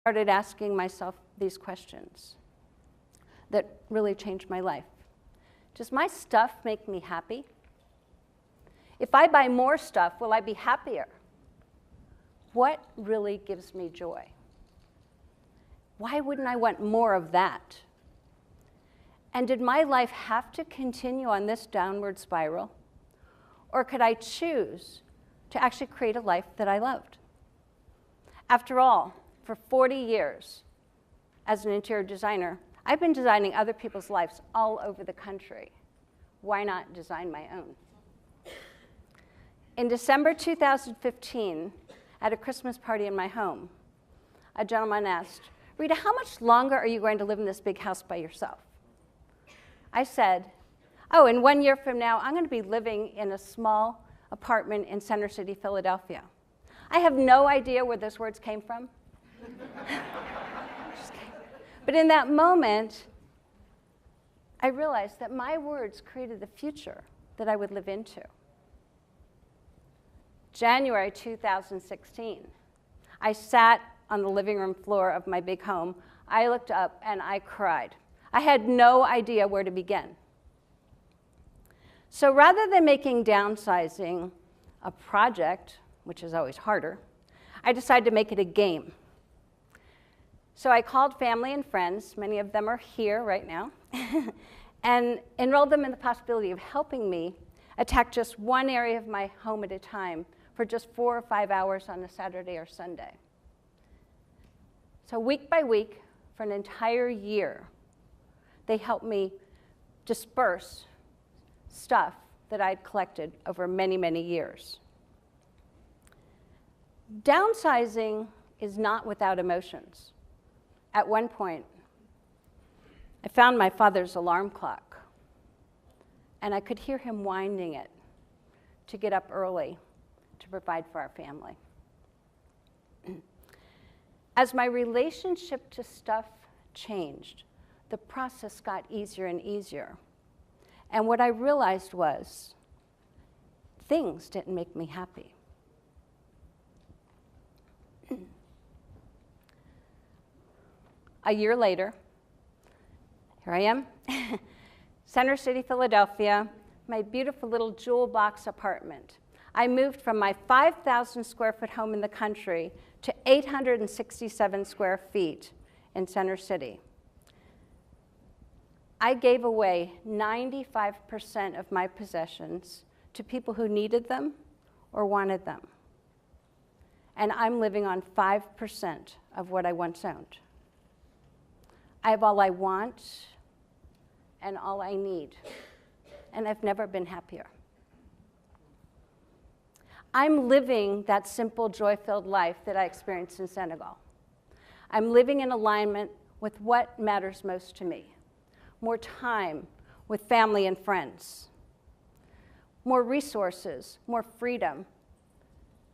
started asking myself these questions that really changed my life. Does my stuff make me happy? If I buy more stuff, will I be happier? What really gives me joy? Why wouldn't I want more of that? And did my life have to continue on this downward spiral? Or could I choose to actually create a life that I loved? After all, for 40 years as an interior designer, I've been designing other people's lives all over the country. Why not design my own? In December 2015, at a Christmas party in my home, a gentleman asked, "Rita, how much longer are you going to live in this big house by yourself?" I said, "Oh, in 1 year from now, I'm going to be living in a small apartment in Center City, Philadelphia." I have no idea where those words came from. But in that moment, I realized that my words created the future that I would live into. January 2016, I sat on the living room floor of my big home. I looked up and I cried. I had no idea where to begin. So rather than making downsizing a project, which is always harder, I decided to make it a game. So I called family and friends, many of them are here right now, and enrolled them in the possibility of helping me attack just one area of my home at a time for just 4 or 5 hours on a Saturday or Sunday. So week by week, for an entire year, they helped me disperse stuff that I'd collected over many, many years. Downsizing is not without emotions. At one point, I found my father's alarm clock, and I could hear him winding it to get up early to provide for our family. As my relationship to stuff changed, the process got easier and easier. And what I realized was things didn't make me happy. A year later, here I am, Center City, Philadelphia, my beautiful little jewel box apartment. I moved from my 5,000 square foot home in the country to 867 square feet in Center City. I gave away 95% of my possessions to people who needed them or wanted them. And I'm living on 5% of what I once owned. I have all I want and all I need, and I've never been happier. I'm living that simple, joy-filled life that I experienced in Senegal. I'm living in alignment with what matters most to me. More time with family and friends. More resources, more freedom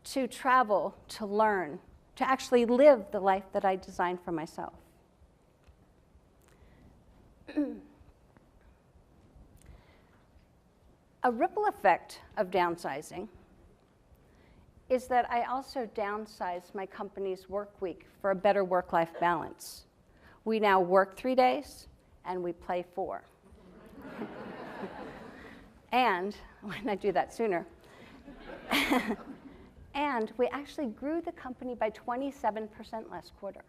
to travel, to learn, to actually live the life that I designed for myself. A ripple effect of downsizing is that I also downsized my company's work week for a better work-life balance. We now work 3 days and we play 4. And, why not do that sooner? And we actually grew the company by 27% last quarter.